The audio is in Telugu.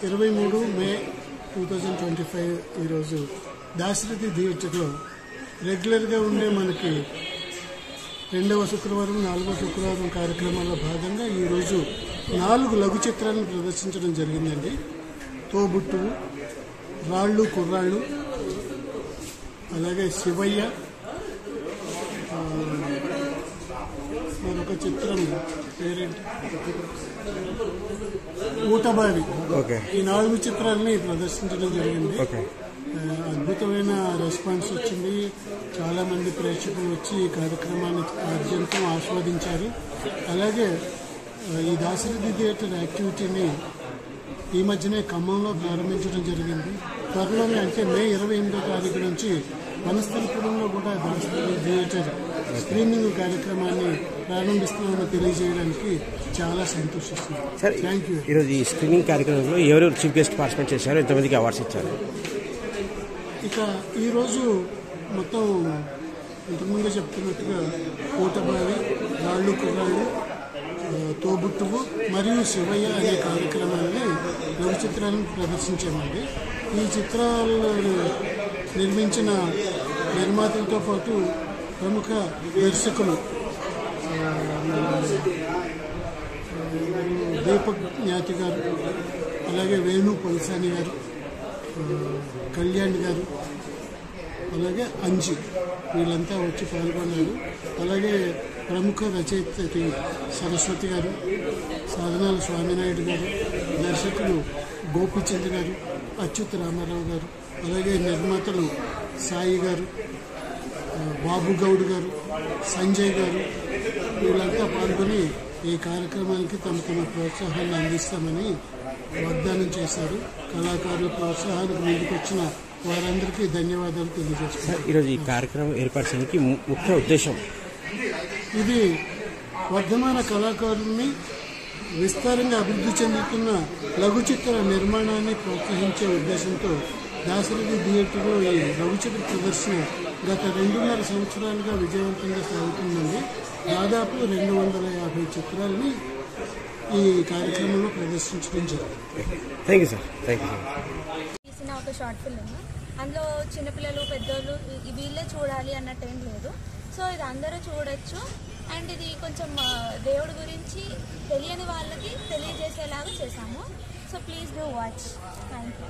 23 మే 2025 ఈరోజు దాశరథి థియేటర్లో రెగ్యులర్గా ఉండే మనకి 2వ శుక్రవారం 4వ శుక్రవారం కార్యక్రమాల్లో భాగంగా ఈరోజు 4 లఘు చిత్రాలను ప్రదర్శించడం జరిగిందండి. తోబుట్టువు, రాళ్ళు కుర్రాళ్ళు, అలాగే శివయ్య, మరొక చిత్రం పేరేంటి ఊటబావి. ఈ 4 చిత్రాలని ప్రదర్శించడం జరిగింది. అద్భుతమైన రెస్పాన్స్ వచ్చింది. చాలా మంది ప్రేక్షకులు వచ్చి ఈ కార్యక్రమాన్ని అత్యంతం ఆస్వాదించారు. అలాగే ఈ దాశరథి థియేటర్ యాక్టివిటీని ఈ మధ్యనే ఖమ్మంలో ప్రారంభించడం జరిగింది. త్వరలోనే అంటే మే 28వ తారీఖు నుంచి వనస్థలిపురంలో కూడా దాశరథి థియేటర్ స్క్రీనింగ్ కార్యక్రమాన్ని ప్రారంభిస్తున్నామని తెలియజేయడానికి చాలా సంతోషిస్తున్నాను. Thank you. ఈరోజు ఈ స్క్రీనింగ్ కార్యక్రమంలో ఎవరెవరు చీఫ్ గెస్ట్ పార్టిసిపేట్ చేశారు, ఎంతమందికి అవార్డ్స్ ఇచ్చారు? ఇక ఈరోజు మొత్తం ఇంతకుముందే చెప్తున్నట్టుగా ఊటబావి, రాళ్ళు కుర్రాళ్ళు, తోబుట్టువు మరియు శివయ్య అనే కార్యక్రమాన్ని లఘు చిత్రాలను ప్రదర్శించామండి. ఈ చిత్రాలను నిర్మించిన నిర్మాతలతో పాటు ప్రముఖ దర్శకులు దీపక్ జ్ఞాతి గారు, అలాగే వేణు పొలసాని గారు, కళ్యాణ్ గారు, అలాగే అంజి, వీళ్ళంతా వచ్చి పాల్గొన్నారు. అలాగే ప్రముఖ రచయిత సరస్వతి గారు, సాధనాల స్వామినాయుడు గారు, దర్శకులు గోపిచంద్ గారు, అచ్యుత్ రామారావు గారు, అలాగే నిర్మాతలు సాయి గారు, బాబు గౌడ్ గారు, సంజయ్ గారు, వీళ్ళంతా పాల్గొని ఈ కార్యక్రమానికి తమ ప్రోత్సాహాన్ని అందిస్తామని వాగ్దానం చేశారు. కళాకారుల ప్రోత్సాహానికి ముందుకొచ్చిన వారందరికీ ధన్యవాదాలు తెలియజేస్తున్నారు. ఈరోజు ఈ కార్యక్రమం ఏర్పాటు చేయడానికి ముఖ్య ఉద్దేశం ఇది వర్ధమాన కళాకారుల్ని, విస్తారంగా అభివృద్ధి చెందుతున్న లఘు చిత్ర నిర్మాణాన్ని ప్రోత్సహించే ఉద్దేశంతో దాశరథి థియేటర్లో ఈ లఘు చిత్ర ప్రదర్శన గత 2.5 సంవత్సరాలుగా విజయవంతంగా సాగుతుందండి. దాదాపు 250 చిత్రాలని ఈ కార్యక్రమంలో ప్రదర్శించడం జరిగింది. Thank you sir. Thank you. తీసిన ఒక షార్ట్ ఫిల్మ్, అందులో చిన్నపిల్లలు పెద్దోళ్ళు వీళ్ళే చూడాలి అన్నట్టు ఏం లేదు. సో ఇది అందరూ చూడొచ్చు. అండ్ ఇది కొంచెం దేవుడి గురించి తెలియని వాళ్ళకి తెలియజేసేలాగా చేశాము. So please do watch. Thank you.